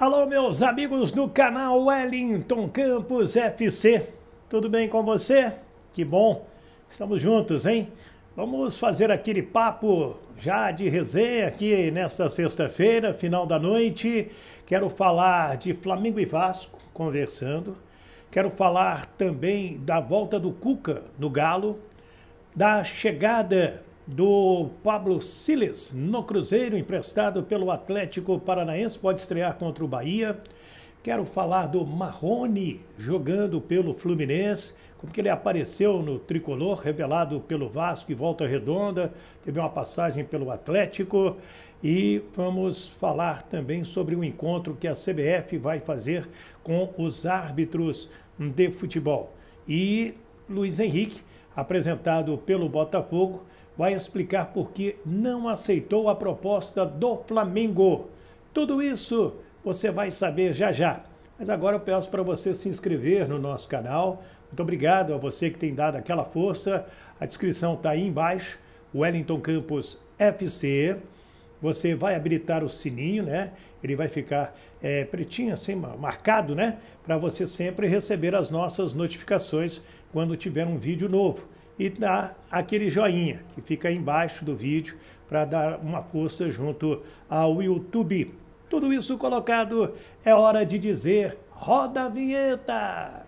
Alô, meus amigos do canal Wellington Campos FC, tudo bem com você? Que bom, estamos juntos, hein? Vamos fazer aquele papo já de resenha aqui nesta sexta-feira, final da noite. Quero falar de Flamengo e Vasco, conversando. Quero falar também da volta do Cuca no Galo, da chegada do Pablo Siles no Cruzeiro, emprestado pelo Atlético Paranaense, pode estrear contra o Bahia. Quero falar do Marrone jogando pelo Fluminense, como que ele apareceu no tricolor, revelado pelo Vasco e Volta Redonda, teve uma passagem pelo Atlético. E vamos falar também sobre o encontro que a CBF vai fazer com os árbitros de futebol. E Luiz Henrique, apresentado pelo Botafogo, vai explicar por que não aceitou a proposta do Flamengo. Tudo isso você vai saber já já. Mas agora eu peço para você se inscrever no nosso canal. Muito obrigado a você que tem dado aquela força. A descrição está aí embaixo, Wellington Campos FC. Você vai habilitar o sininho, né? Ele vai ficar pretinho, assim, marcado, né? Para você sempre receber as nossas notificações quando tiver um vídeo novo. E dá aquele joinha que fica aí embaixo do vídeo para dar uma força junto ao YouTube. Tudo isso colocado, é hora de dizer: roda a vinheta!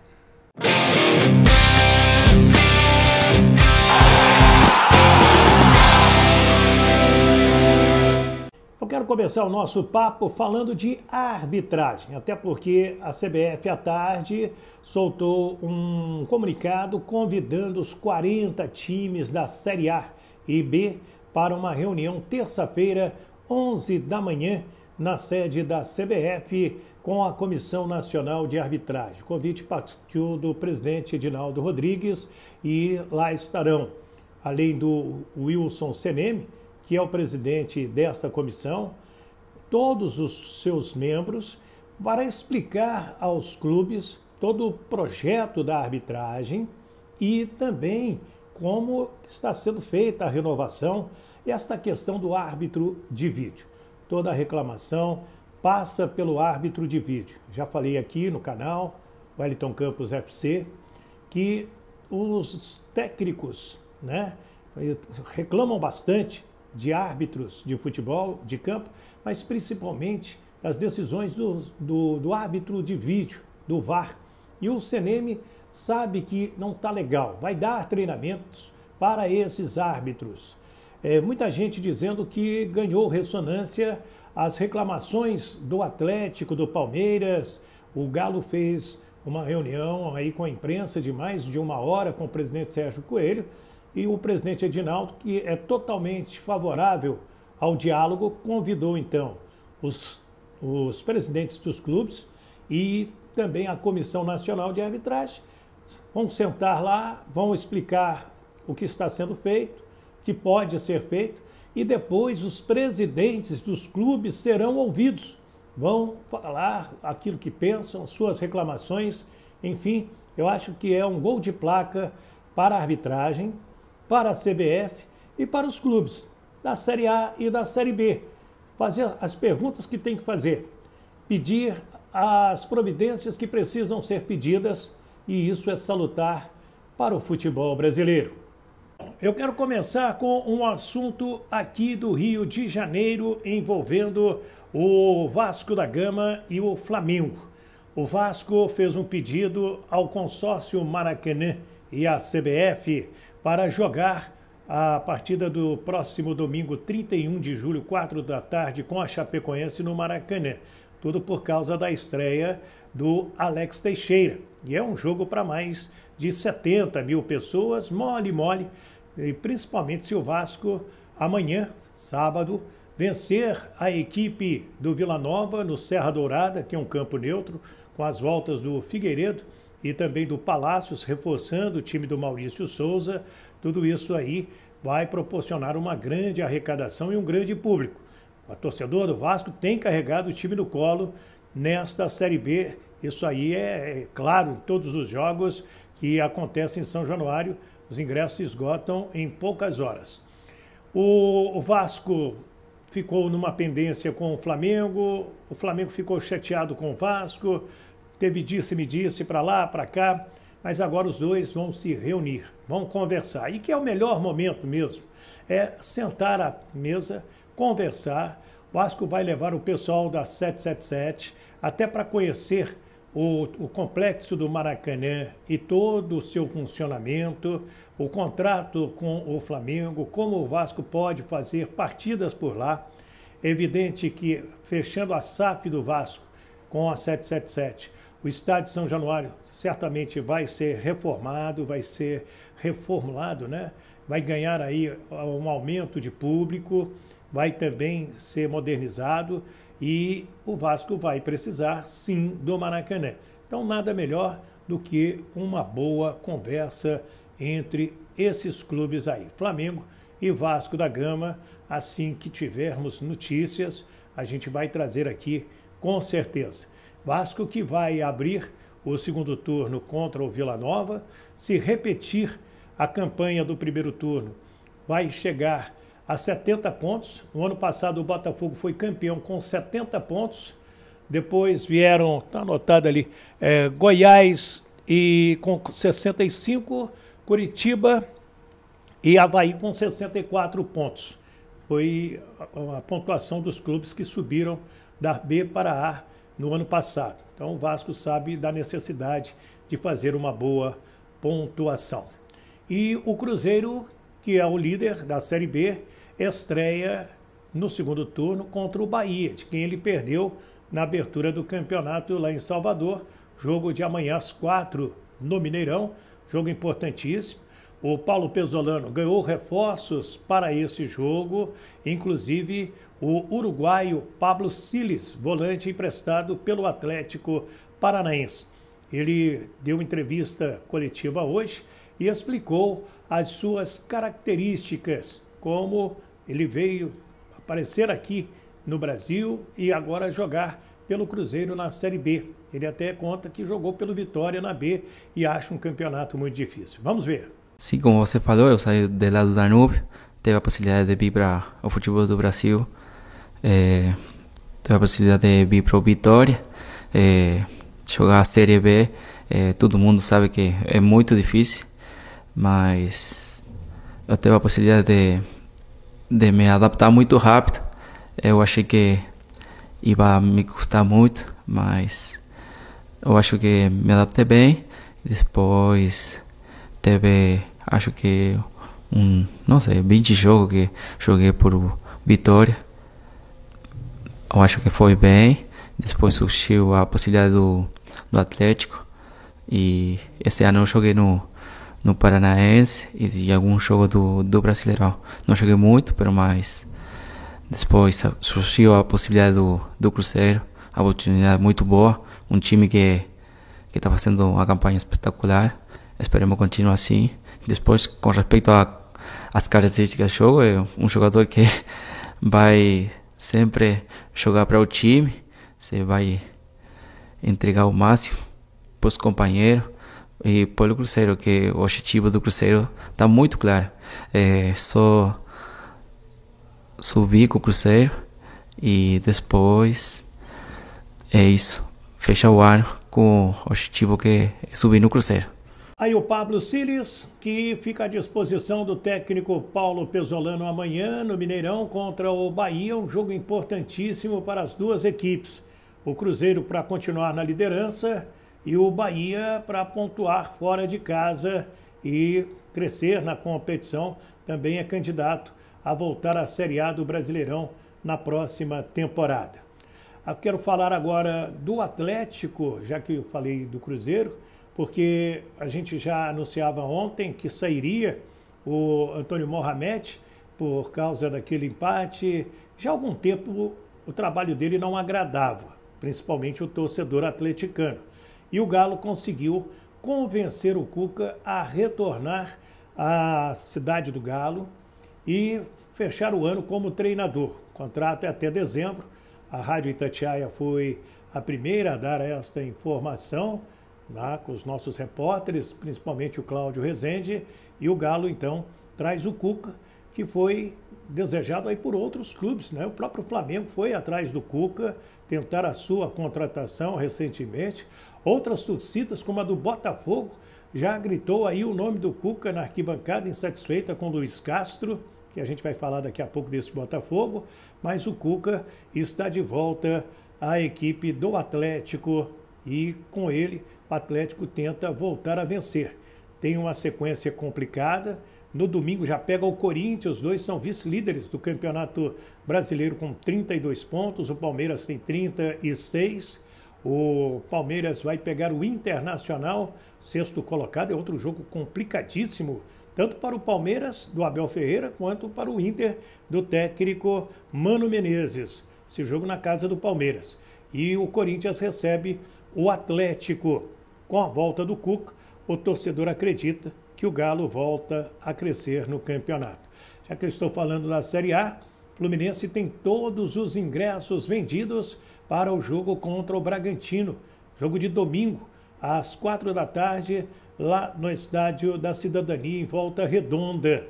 Eu quero começar o nosso papo falando de arbitragem, até porque a CBF à tarde soltou um comunicado convidando os 40 times da Série A e B para uma reunião terça-feira, 11 da manhã, na sede da CBF com a Comissão Nacional de Arbitragem. O convite partiu do presidente Edinaldo Rodrigues e lá estarão, além do Wilson Seneme, que é o presidente desta comissão, todos os seus membros, para explicar aos clubes todo o projeto da arbitragem e também como está sendo feita a renovação e esta questão do árbitro de vídeo. Toda a reclamação passa pelo árbitro de vídeo. Já falei aqui no canal Wellington Campos FC que os técnicos, né, reclamam bastante de árbitros de futebol, de campo, mas principalmente das decisões do árbitro de vídeo, do VAR. E o Seneme sabe que não está legal, vai dar treinamentos para esses árbitros. Muita gente dizendo que ganhou ressonância as reclamações do Atlético, do Palmeiras. O Galo fez uma reunião aí com a imprensa de mais de 1 hora com o presidente Sérgio Coelho, e o presidente Edinaldo, que é totalmente favorável ao diálogo, convidou então os presidentes dos clubes e também a Comissão Nacional de Arbitragem. Vão sentar lá, vão explicar o que está sendo feito, o que pode ser feito, e depois os presidentes dos clubes serão ouvidos. Vão falar aquilo que pensam, suas reclamações, enfim, eu acho que é um gol de placa para a arbitragem, para a CBF e para os clubes da Série A e da Série B. Fazer as perguntas que tem que fazer, pedir as providências que precisam ser pedidas, e isso é salutar para o futebol brasileiro. Eu quero começar com um assunto aqui do Rio de Janeiro envolvendo o Vasco da Gama e o Flamengo. O Vasco fez um pedido ao consórcio Maracanã e à CBF para jogar a partida do próximo domingo, 31 de julho, 4 da tarde, com a Chapecoense no Maracanã. Tudo por causa da estreia do Alex Teixeira. E é um jogo para mais de 70 mil pessoas, mole, e principalmente se o Vasco amanhã, sábado, vencer a equipe do Vila Nova no Serra Dourada, que é um campo neutro, com as voltas do Figueiredo e também do Palácios, reforçando o time do Maurício Souza. Tudo isso aí vai proporcionar uma grande arrecadação e um grande público. O torcedor do Vasco tem carregado o time no colo nesta Série B. Isso aí é claro em todos os jogos que acontecem em São Januário. Os ingressos se esgotam em poucas horas. O Vasco ficou numa pendência com o Flamengo ficou chateado com o Vasco, teve disse-me-disse para lá, para cá, mas agora os dois vão se reunir, vão conversar. E que é o melhor momento mesmo, é sentar à mesa, conversar. O Vasco vai levar o pessoal da 777 até para conhecer o complexo do Maracanã e todo o seu funcionamento, o contrato com o Flamengo, como o Vasco pode fazer partidas por lá. É evidente que, fechando a SAF do Vasco com a 777, o estádio de São Januário certamente vai ser reformado, vai ser reformulado, né? Vai ganhar aí um aumento de público, vai também ser modernizado e o Vasco vai precisar, sim, do Maracanã. Então, nada melhor do que uma boa conversa entre esses clubes aí, Flamengo e Vasco da Gama. Assim que tivermos notícias, a gente vai trazer aqui com certeza. Vasco que vai abrir o segundo turno contra o Vila Nova. Se repetir a campanha do primeiro turno, vai chegar a 70 pontos. No ano passado o Botafogo foi campeão com 70 pontos. Depois vieram, está anotado ali, Goiás e com 65, Curitiba e Avaí com 64 pontos. Foi a pontuação dos clubes que subiram da B para A no ano passado. Então o Vasco sabe da necessidade de fazer uma boa pontuação. E o Cruzeiro, que é o líder da Série B, estreia no segundo turno contra o Bahia, de quem ele perdeu na abertura do campeonato lá em Salvador. Jogo de amanhã às 4 no Mineirão, jogo importantíssimo. O Paulo Pezzolano ganhou reforços para esse jogo, inclusive o uruguaio Pablo Siles, volante emprestado pelo Atlético Paranaense. Ele deu entrevista coletiva hoje e explicou as suas características, como ele veio aparecer aqui no Brasil e agora jogar pelo Cruzeiro na Série B. Ele até conta que jogou pelo Vitória na B e acha um campeonato muito difícil. Vamos ver. Sim, como você falou, eu saí do lado do Danúbio, teve a possibilidade de vir para o futebol do Brasil, teve a possibilidade de vir para o Vitória, jogar a Série B. Todo mundo sabe que é muito difícil, mas eu tive a possibilidade de me adaptar muito rápido. Eu achei que ia me custar muito, mas eu acho que me adaptei bem. Depois teve, acho que não sei, 20 jogos que joguei por Vitória. Eu acho que foi bem. Depois surgiu a possibilidade do Atlético. E esse ano eu joguei no Paranaense e algum jogo do Brasileirão. Não joguei muito, mas depois surgiu a possibilidade do Cruzeiro, a oportunidade muito boa, um time que está fazendo uma campanha espetacular. Esperemos continuar assim. Depois, com respeito às características do jogo, é um jogador que vai sempre jogar para o time, você vai entregar o máximo para os companheiros e pelo Cruzeiro, que o objetivo do Cruzeiro está muito claro. Só subir com o Cruzeiro e depois é isso, fechar o ano com o objetivo que é subir no Cruzeiro. Aí o Pablo Siles, que fica à disposição do técnico Paulo Pezzolano amanhã no Mineirão contra o Bahia, um jogo importantíssimo para as duas equipes. O Cruzeiro para continuar na liderança e o Bahia para pontuar fora de casa e crescer na competição. Também é candidato a voltar à Série A do Brasileirão na próxima temporada. Eu quero falar agora do Atlético, já que eu falei do Cruzeiro, porque a gente já anunciava ontem que sairia o Antônio Mohamed por causa daquele empate. Já há algum tempo o trabalho dele não agradava, principalmente o torcedor atleticano. E o Galo conseguiu convencer o Cuca a retornar à cidade do Galo e fechar o ano como treinador. O contrato é até dezembro. A Rádio Itatiaia foi a primeira a dar esta informação, lá com os nossos repórteres, principalmente o Cláudio Rezende, e o Galo então traz o Cuca, que foi desejado aí por outros clubes, né? O próprio Flamengo foi atrás do Cuca, tentar a sua contratação recentemente. Outras torcidas, como a do Botafogo, já gritou aí o nome do Cuca na arquibancada, insatisfeita com Luiz Castro, que a gente vai falar daqui a pouco desse Botafogo, mas o Cuca está de volta à equipe do Atlético e com ele o Atlético tenta voltar a vencer. Tem uma sequência complicada. No domingo já pega o Corinthians, os dois são vice-líderes do Campeonato Brasileiro com 32 pontos, o Palmeiras tem 36. O Palmeiras vai pegar o Internacional, sexto colocado, é outro jogo complicadíssimo, tanto para o Palmeiras, do Abel Ferreira, quanto para o Inter, do técnico Mano Menezes. Esse jogo na casa do Palmeiras. E o Corinthians recebe o Atlético. Com a volta do Cuca, o torcedor acredita que o Galo volta a crescer no campeonato. Já que eu estou falando da Série A, o Fluminense tem todos os ingressos vendidos para o jogo contra o Bragantino. Jogo de domingo, às 4 da tarde, lá no Estádio da Cidadania, em Volta Redonda.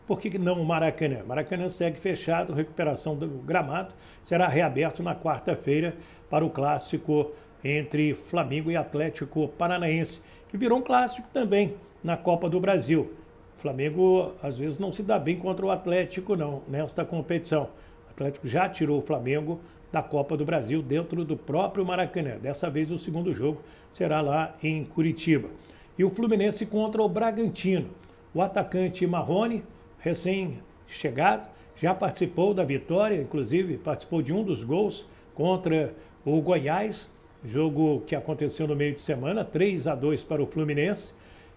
Por que não o Maracanã? Maracanã segue fechado, recuperação do gramado, será reaberto na quarta-feira para o clássico entre Flamengo e Atlético Paranaense, que virou um clássico também na Copa do Brasil. O Flamengo, às vezes, não se dá bem contra o Atlético, não, nesta competição. O Atlético já tirou o Flamengo da Copa do Brasil dentro do próprio Maracanã. Dessa vez, o segundo jogo será lá em Curitiba. E o Fluminense contra o Bragantino. O atacante Marrone, recém-chegado, já participou da vitória, inclusive participou de um dos gols contra o Goiás, jogo que aconteceu no meio de semana, 3-2 para o Fluminense.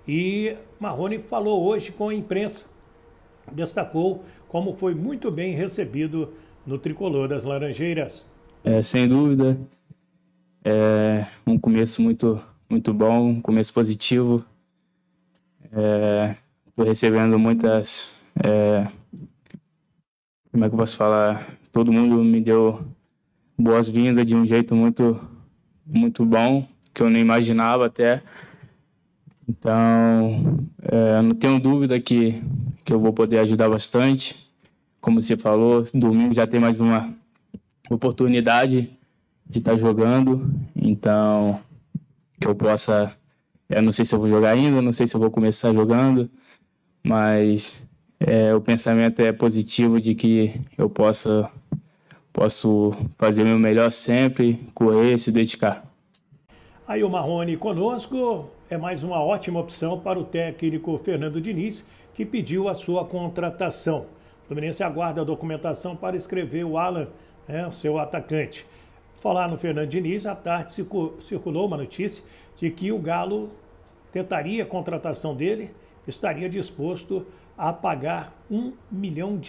E Marrone falou hoje com a imprensa, destacou como foi muito bem recebido no tricolor das Laranjeiras. Sem dúvida, um começo muito bom, um começo positivo. Estou recebendo muitas, como é que eu posso falar? Todo mundo me deu boas-vindas de um jeito muito bom, que eu não imaginava até. Então, não tenho dúvida que eu vou poder ajudar bastante. Como você falou, domingo já tem mais uma oportunidade de estar jogando. Então, que eu possa... Eu não sei se eu vou jogar ainda, não sei se eu vou começar jogando, mas o pensamento é positivo de que eu posso fazer o meu melhor sempre, correr, se dedicar. Aí o Marrone conosco é mais uma ótima opção para o técnico Fernando Diniz, que pediu a sua contratação. O Fluminense aguarda a documentação para escrever o Alan, o seu atacante. Falar no Fernando Diniz, à tarde circulou uma notícia de que o Galo tentaria a contratação dele, estaria disposto a pagar R$1 milhão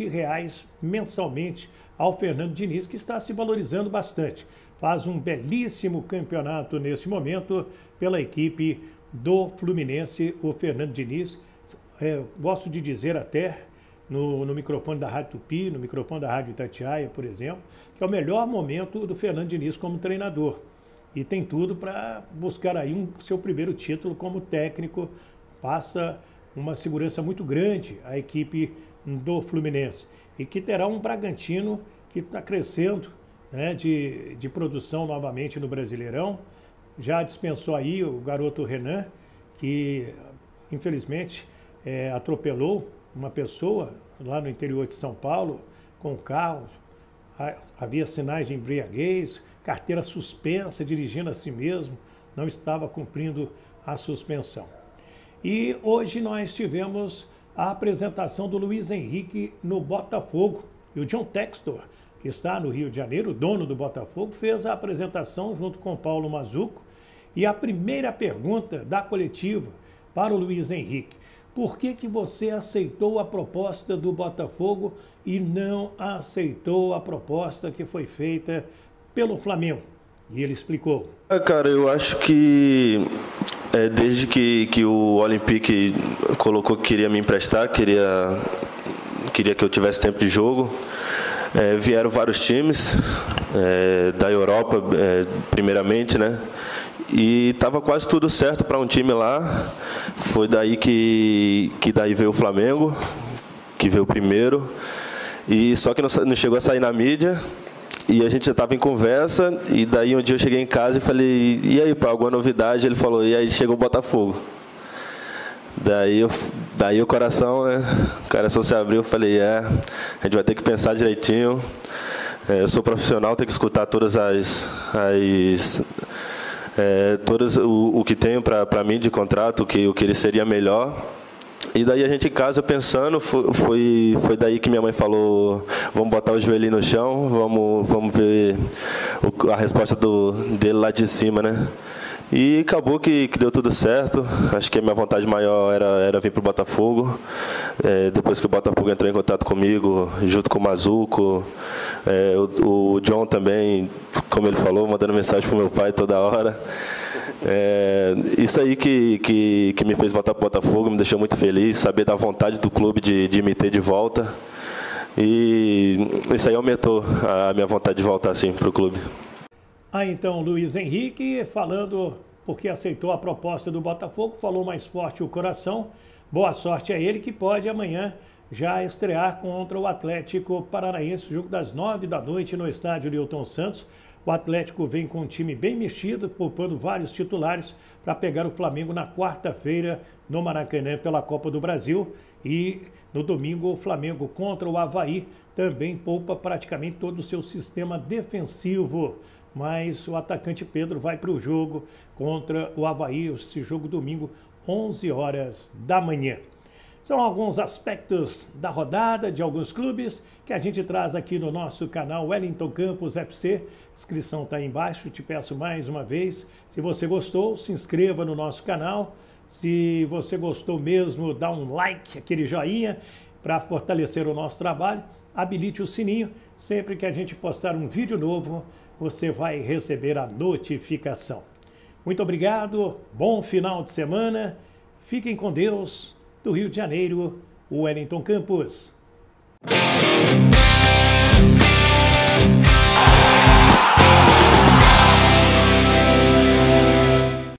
mensalmente ao Fernando Diniz, que está se valorizando bastante. Faz um belíssimo campeonato nesse momento pela equipe do Fluminense, o Fernando Diniz. Gosto de dizer até no microfone da Rádio Tupi, no microfone da Rádio Itatiaia, por exemplo, que é o melhor momento do Fernando Diniz como treinador. E tem tudo para buscar aí seu primeiro título como técnico. Passa uma segurança muito grande à equipe do Fluminense. E que terá um Bragantino que está crescendo, né, de produção novamente no Brasileirão. Já dispensou aí o garoto Renan, que infelizmente atropelou uma pessoa lá no interior de São Paulo com o carro. Havia sinais de embriaguez, carteira suspensa, dirigindo a si mesmo, não estava cumprindo a suspensão. E hoje nós tivemos a apresentação do Luiz Henrique no Botafogo. E o John Textor, que está no Rio de Janeiro, o dono do Botafogo, fez a apresentação junto com Paulo Mazzuco. E a primeira pergunta da coletiva para o Luiz Henrique: por que você aceitou a proposta do Botafogo e não aceitou a proposta que foi feita pelo Flamengo? E ele explicou. Cara, eu acho que desde que o Olympique colocou que queria me emprestar, queria que eu tivesse tempo de jogo, vieram vários times da Europa, primeiramente, né? E estava quase tudo certo para um time lá. Foi daí que daí veio o Flamengo, que veio primeiro. E só que não chegou a sair na mídia. E a gente já estava em conversa. E daí um dia eu cheguei em casa e falei, e aí, pá, alguma novidade? Ele falou, e aí chegou o Botafogo. Daí o coração, né? O coração se abriu. Eu falei, a gente vai ter que pensar direitinho. Eu sou profissional, tenho que escutar todas o que tenho para mim de contrato, o que ele seria melhor. E daí a gente em casa pensando, foi daí que minha mãe falou, vamos botar o joelho no chão, vamos ver a resposta dele lá de cima, né? E acabou que deu tudo certo. Acho que a minha vontade maior era vir para o Botafogo. Depois que o Botafogo entrou em contato comigo, junto com o Mazuco, o John também, como ele falou, mandando mensagem para o meu pai toda hora. Isso aí que me fez voltar para o Botafogo, me deixou muito feliz, saber da vontade do clube de me ter de volta. E isso aí aumentou a minha vontade de voltar assim, para o clube. Então, Luiz Henrique, falando porque aceitou a proposta do Botafogo, falou mais forte o coração. Boa sorte a ele, que pode amanhã já estrear contra o Atlético Paranaense, jogo das 9 da noite no estádio Newton Santos. O Atlético vem com um time bem mexido, poupando vários titulares para pegar o Flamengo na quarta-feira no Maracanã pela Copa do Brasil. E no domingo o Flamengo contra o Avaí também poupa praticamente todo o seu sistema defensivo. Mas o atacante Pedro vai para o jogo contra o Avaí, esse jogo domingo, 11 horas da manhã. São alguns aspectos da rodada de alguns clubes que a gente traz aqui no nosso canal Wellington Campos FC. A inscrição está aí embaixo, te peço mais uma vez. Se você gostou, se inscreva no nosso canal. Se você gostou mesmo, dá um like, aquele joinha, para fortalecer o nosso trabalho. Habilite o sininho, sempre que a gente postar um vídeo novo, você vai receber a notificação. Muito obrigado, bom final de semana, fiquem com Deus, do Rio de Janeiro, Wellington Campos.